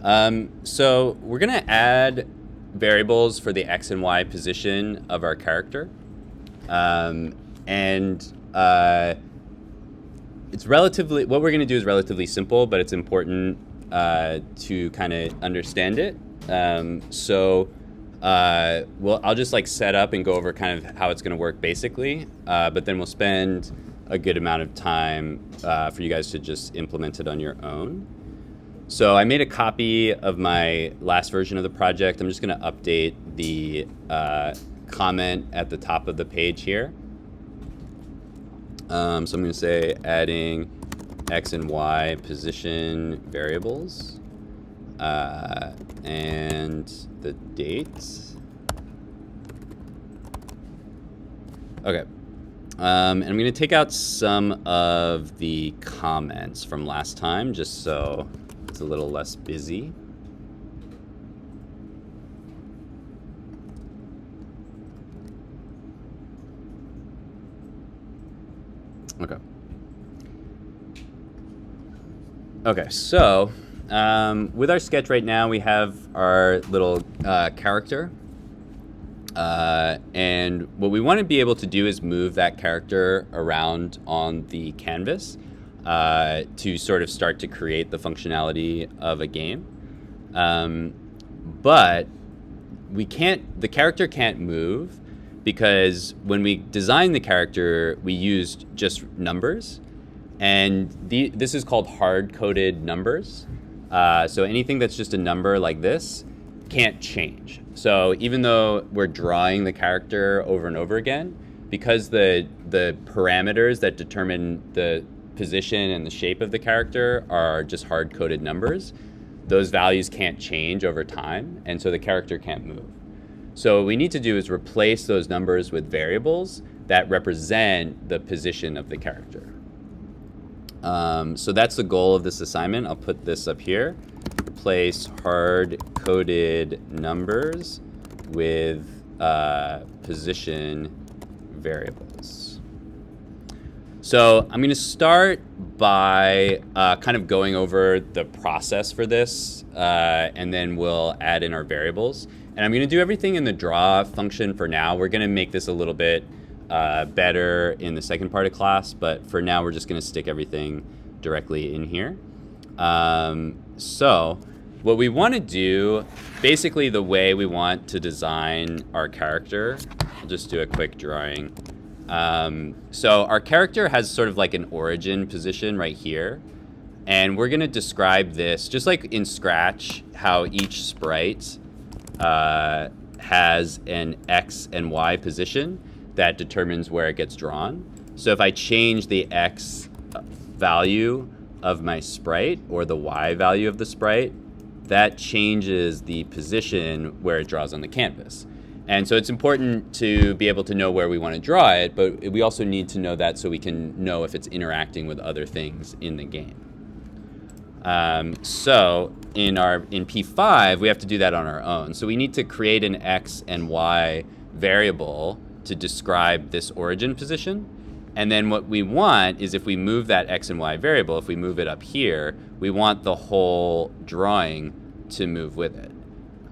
So we're going to add variables for the x and y position of our character. And it's relatively, what we're going to do is relatively simple, but it's important to kind of understand it. I'll just like set up and go over kind of how it's going to work basically, but then we'll spend a good amount of time for you guys to just implement it on your own. So I made a copy of my last version of the project. I'm just going to update the comment at the top of the page here. So I'm going to say adding x and y position variables and the dates. Okay. And I'm going to take out some of the comments from last time just so it's a little less busy. Okay. Okay, so with our sketch right now, we have our little character. And what we want to be able to do is move that character around on the canvas to sort of start to create the functionality of a game. But the character can't move because when we designed the character, we used just numbers. And this is called hard-coded numbers. So anything that's just a number like this can't change. So even though we're drawing the character over and over again, because the parameters that determine the position and the shape of the character are just hard-coded numbers, those values can't change over time, and so the character can't move. So what we need to do is replace those numbers with variables that represent the position of the character. So that's the goal of this assignment. I'll put this up here. Replace hard-coded numbers with position variables. So I'm going to start by kind of going over the process for this, and then we'll add in our variables. And I'm going to do everything in the draw function for now. We're going to make this a little bit better in the second part of class, but for now we're just going to stick everything directly in here. So what we want to do, basically the way we want to design our character, I'll just do a quick drawing. So our character has sort of like an origin position right here, and we're going to describe this just like in Scratch, how each sprite has an x and y position that determines where it gets drawn. So if I change the x value of my sprite or the y value of the sprite, that changes the position where it draws on the canvas. And so it's important to be able to know where we want to draw it, but we also need to know that so we can know if it's interacting with other things in the game. So in P5, we have to do that on our own. So we need to create an x and y variable to describe this origin position. And then what we want is if we move that x and y variable, if we move it up here, we want the whole drawing to move with it.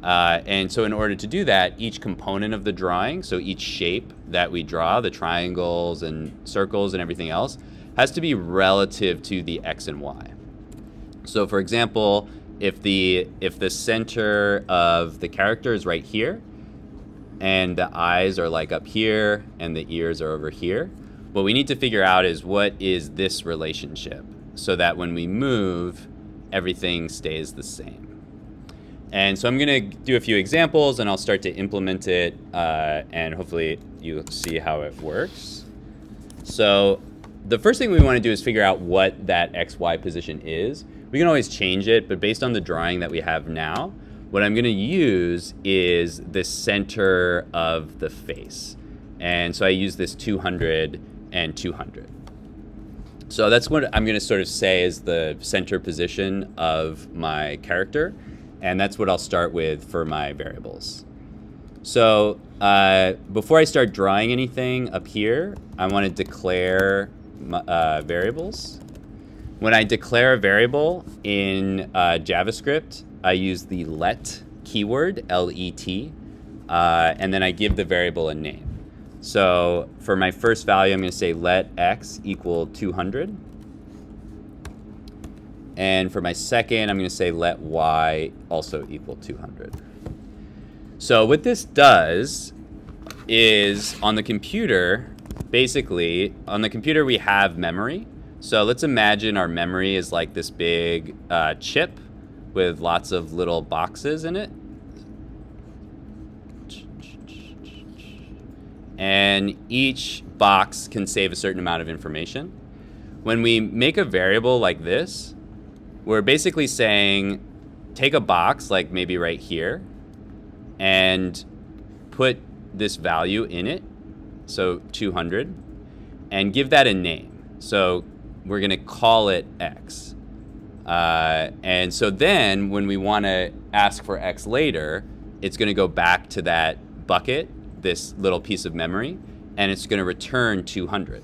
And so in order to do that, each component of the drawing, so each shape that we draw, the triangles and circles and everything else, has to be relative to the x and y. So for example, if the center of the character is right here, and the eyes are like up here, and the ears are over here, what we need to figure out is what is this relationship, so that when we move, everything stays the same. And so I'm going to do a few examples, and I'll start to implement it, and hopefully you'll see how it works. So the first thing we want to do is figure out what that XY position is. We can always change it, but based on the drawing that we have now, what I'm going to use is the center of the face. And so I use this 200 and 200. So that's what I'm going to sort of say is the center position of my character. And that's what I'll start with for my variables. So before I start drawing anything up here, I want to declare variables. When I declare a variable in JavaScript, I use the let keyword, L-E-T, and then I give the variable a name. So for my first value, I'm going to say let x equal 200. And for my second, I'm going to say let y also equal 200. So what this does is on the computer, basically, on the computer we have memory. So let's imagine our memory is like this big chip with lots of little boxes in it. And each box can save a certain amount of information. When we make a variable like this, we're basically saying, take a box, like maybe right here, and put this value in it, so 200, and give that a name. So we're going to call it x. And so then when we want to ask for x later, it's going to go back to that bucket, this little piece of memory, and it's going to return 200.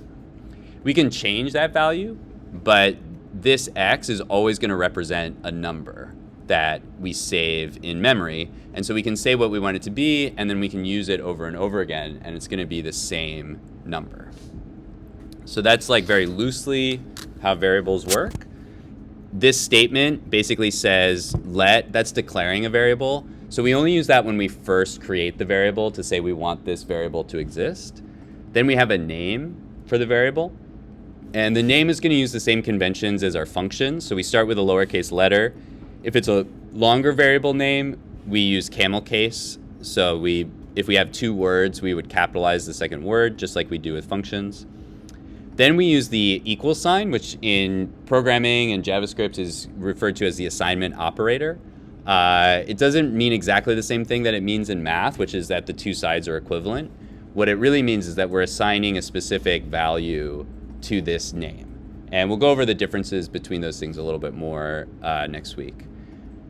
We can change that value, but this x is always going to represent a number that we save in memory. And so we can say what we want it to be, and then we can use it over and over again, and it's going to be the same number. So that's like very loosely how variables work. This statement basically says let, that's declaring a variable. So we only use that when we first create the variable to say we want this variable to exist. Then we have a name for the variable. And the name is going to use the same conventions as our function. So we start with a lowercase letter. If it's a longer variable name, we use camel case. So if we have 2 words, we would capitalize the second word, just like we do with functions. Then we use the equal sign, which in programming and JavaScript is referred to as the assignment operator. It doesn't mean exactly the same thing that it means in math, which is that the 2 sides are equivalent. What it really means is that we're assigning a specific value to this name. And we'll go over the differences between those things a little bit more next week.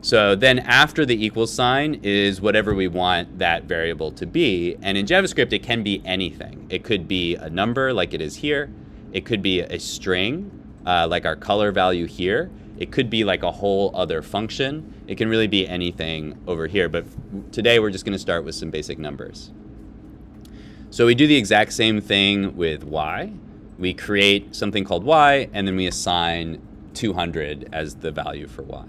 So then after the equal sign is whatever we want that variable to be. And in JavaScript, it can be anything. It could be a number like it is here. It could be a string like our color value here. It could be like a whole other function. It can really be anything over here. But today we're just going to start with some basic numbers. So we do the exact same thing with y. We create something called y, and then we assign 200 as the value for y.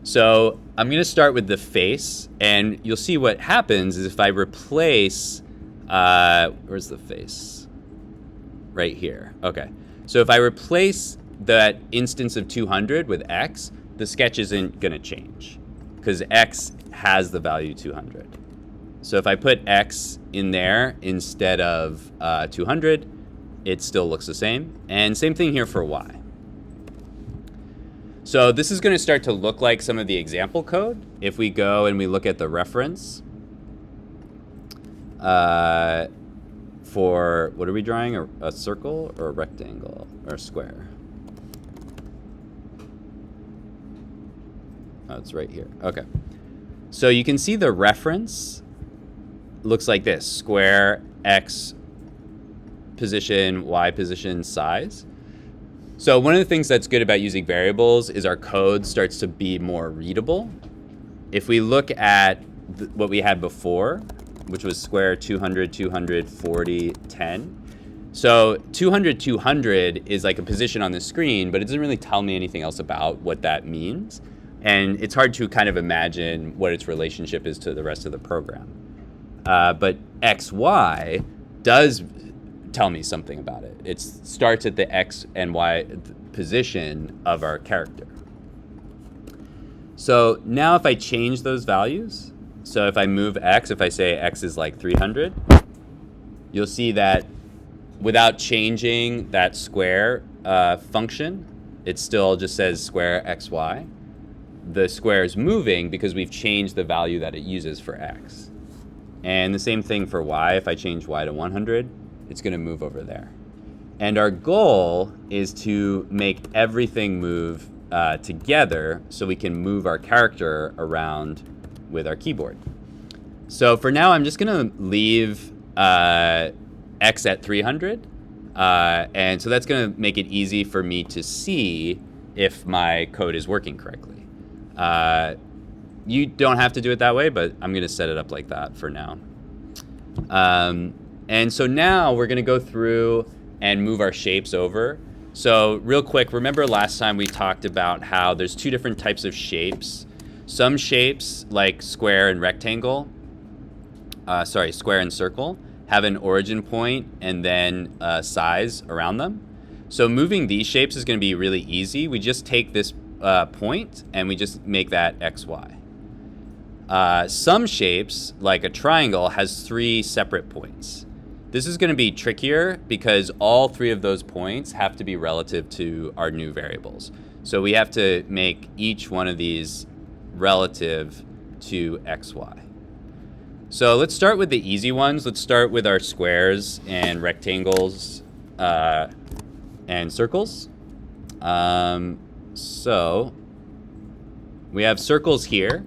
So I'm going to start with the face, and you'll see what happens is if I replace, where's the face? Right here. Okay. So if I replace that instance of 200 with x, the sketch isn't going to change because x has the value 200. So if I put x in there instead of 200, it still looks the same. And same thing here for y. So this is going to start to look like some of the example code. If we go and we look at the reference for, what are we drawing? A circle or a rectangle or a square? Oh, it's right here. Okay. So you can see the reference looks like this: square, x position, y position, size. So one of the things that's good about using variables is our code starts to be more readable. If we look at what we had before, which was square, 200, 200, 40, 10. So 200, 200 is like a position on the screen, but it doesn't really tell me anything else about what that means. And it's hard to kind of imagine what its relationship is to the rest of the program. But XY does tell me something about it. It starts at the X and Y position of our character. So now if I change those values, so if I move X, if I say X is like 300, you'll see that without changing that square function, it still just says square XY. The square is moving because we've changed the value that it uses for X. And the same thing for Y. If I change Y to 100, it's going to move over there. And our goal is to make everything move together so we can move our character around with our keyboard. So for now, I'm just going to leave X at 300. And so that's going to make it easy for me to see if my code is working correctly. You don't have to do it that way, but I'm going to set it up like that for now. And so now we're going to go through and move our shapes over. So real quick, remember last time we talked about how there's two different types of shapes. Some shapes, like square and rectangle, square and circle, have an origin point and then size around them. So moving these shapes is going to be really easy. We just take this point and we just make that xy. Some shapes, like a triangle, has 3 separate points. This is going to be trickier because all 3 of those points have to be relative to our new variables. So we have to make each one of these relative to xy. So let's start with the easy ones. Let's start with our squares and rectangles and circles. So we have circles here.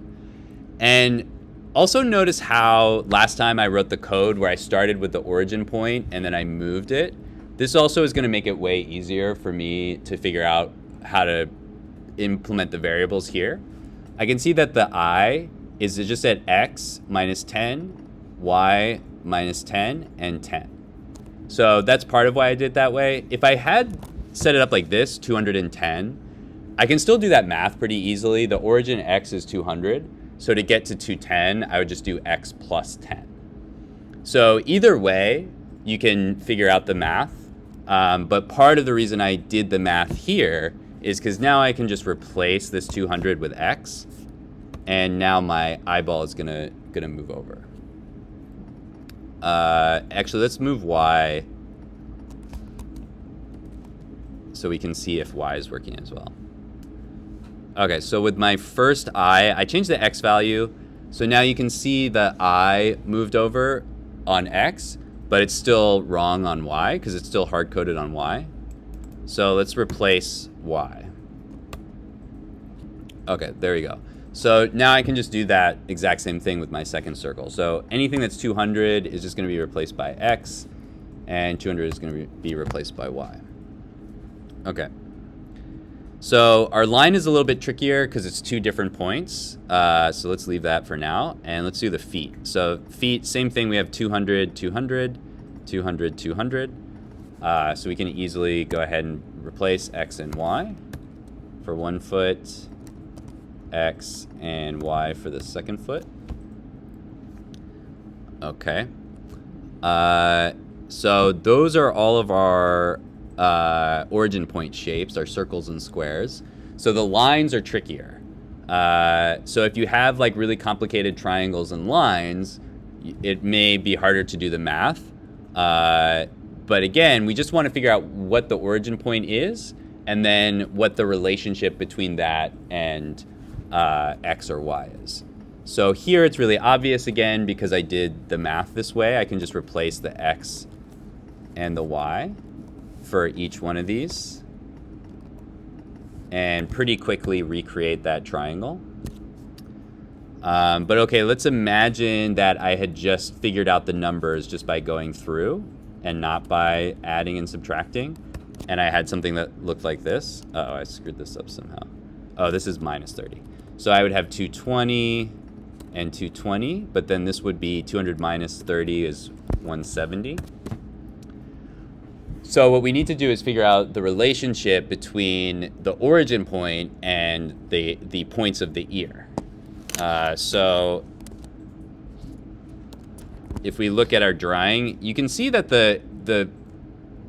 And also notice how last time I wrote the code where I started with the origin point and then I moved it. This also is going to make it way easier for me to figure out how to implement the variables here. I can see that the I is just at x minus 10, y minus 10, and 10. So that's part of why I did it that way. If I had set it up like this, 210, I can still do that math pretty easily. The origin x is 200. So to get to 210, I would just do x plus 10. So either way, you can figure out the math. But part of the reason I did the math here is because now I can just replace this 200 with x. And now my eyeball is gonna move over. Actually, let's move y so we can see if y is working as well. Okay, so with my first I changed the x value. So now you can see the I moved over on x, but it's still wrong on y because it's still hard-coded on y. So let's replace y. Okay, there we go. So now I can just do that exact same thing with my second circle. So anything that's 200 is just going to be replaced by x, and 200 is going to be replaced by y. Okay. So our line is a little bit trickier because it's 2 different points. So let's leave that for now, and let's do the feet. So feet, same thing. We have 200, 200, 200, 200. So we can easily go ahead and replace x and y for 1 foot, x and y for the second foot. Okay. So those are all of our origin point shapes, our circles and squares. So the lines are trickier. So if you have like really complicated triangles and lines, it may be harder to do the math. But again, we just want to figure out what the origin point is and then what the relationship between that and x or y is. So here it's really obvious again because I did the math this way. I can just replace the x and the y for each one of these and pretty quickly recreate that triangle. But okay, let's imagine that I had just figured out the numbers just by going through and not by adding and subtracting. And I had something that looked like this. Uh-oh, I screwed this up somehow. Oh, this is minus 30. So I would have 220 and 220, but then this would be 200 minus 30 is 170. So what we need to do is figure out the relationship between the origin point and the points of the ear. So if we look at our drawing, you can see that the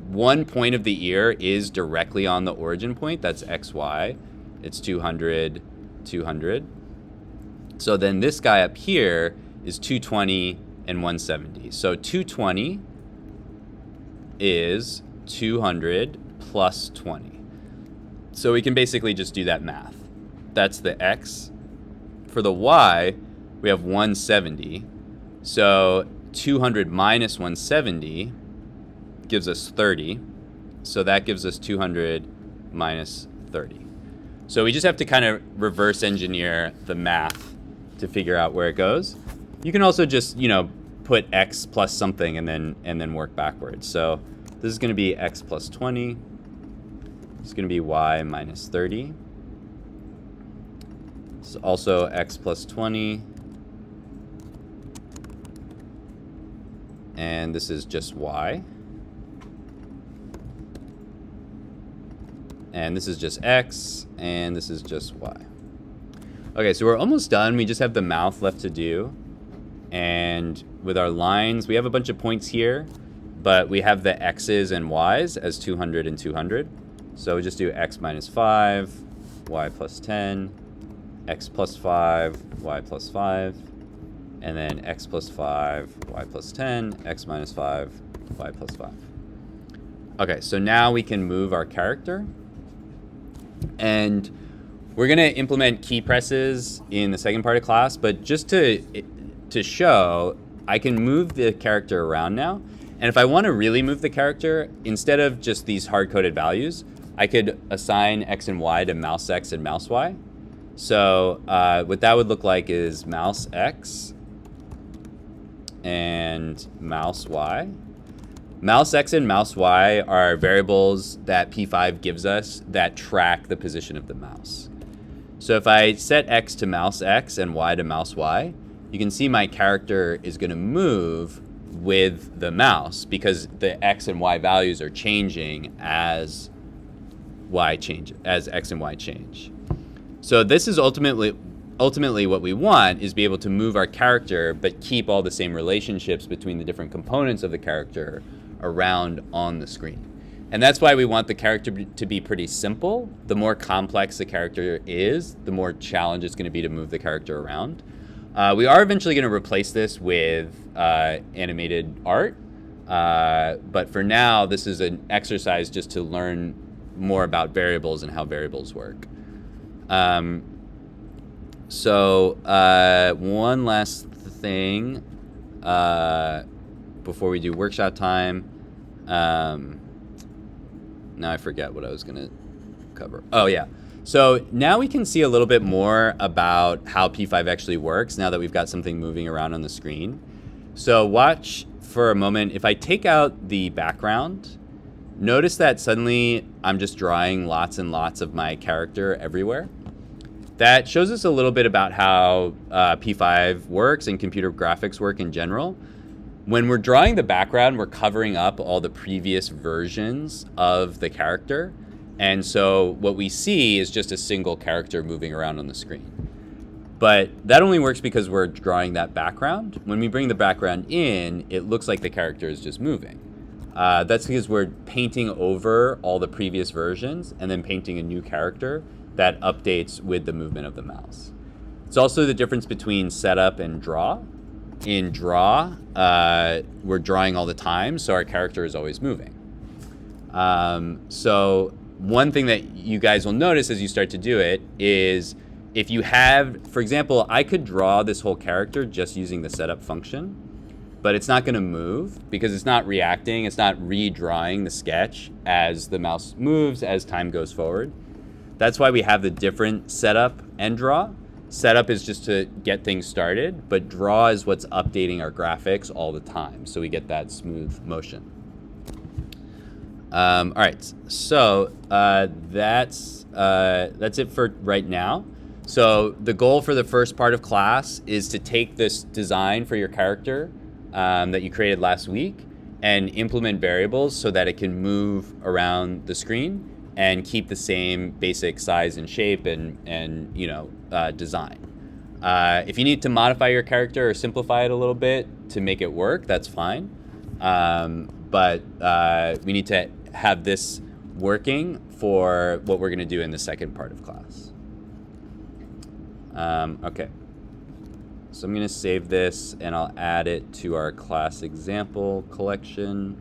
one point of the ear is directly on the origin point. That's xy. It's 200, 200. So then this guy up here is 220 and 170. So 220 is 200 plus 20. So we can basically just do that math. That's the x. For the y, we have 170. So 200 minus 170 gives us 30. So that gives us 200 minus 30. So we just have to kind of reverse engineer the math to figure out where it goes. You can also just, put x plus something and then work backwards. So this is going to be x plus 20. It's going to be y minus 30. It's also x plus 20. And this is just y. And this is just x, and this is just y. Okay, so we're almost done. We just have the mouth left to do. And with our lines, we have a bunch of points here, but we have the x's and y's as 200 and 200. So we just do x minus 5, y plus 10, x plus 5, y plus 5, and then x plus 5, y plus 10, x minus 5, y plus 5. Okay, so now we can move our character. And we're going to implement key presses in the second part of class, but just to show, I can move the character around now. And if I want to really move the character, instead of just these hard-coded values, I could assign x and y to mouse x and mouse y. So what that would look like is mouse x and mouse y. Mouse x and mouse y are variables that P5 gives us that track the position of the mouse. So if I set x to mouse x and y to mouse y, you can see my character is going to move with the mouse because the x and y values are changing as x and y change. So this is ultimately what we want is be able to move our character but keep all the same relationships between the different components of the character around on the screen. And that's why we want the character to be pretty simple. The more complex the character is, the more challenge it's going to be to move the character around. We are eventually going to replace this with animated art. But for now, this is an exercise just to learn more about variables and how variables work. So one last thing before we do workshop time. Now I forget what I was going to cover. Oh, yeah. So now we can see a little bit more about how P5 actually works now that we've got something moving around on the screen. So watch for a moment. If I take out the background, notice that suddenly I'm just drawing lots and lots of my character everywhere. That shows us a little bit about how P5 works and computer graphics work in general. When we're drawing the background, we're covering up all the previous versions of the character. And so what we see is just a single character moving around on the screen. But that only works because we're drawing that background. When we bring the background in, it looks like the character is just moving. That's because we're painting over all the previous versions and then painting a new character that updates with the movement of the mouse. It's also the difference between setup and draw. In draw, we're drawing all the time, so our character is always moving. So one thing that you guys will notice as you start to do it is if you have, for example, I could draw this whole character just using the setup function, but it's not going to move because it's not reacting. It's not redrawing the sketch as the mouse moves as time goes forward. That's why we have the different setup and draw. Setup is just to get things started, but draw is what's updating our graphics all the time, so we get that smooth motion. All right, so that's it for right now. So the goal for the first part of class is to take this design for your character that you created last week and implement variables so that it can move around the screen and keep the same basic size and shape and design. If you need to modify your character or simplify it a little bit to make it work, that's fine. But we need to have this working for what we're going to do in the second part of class. Okay. So I'm going to save this and I'll add it to our class example collection.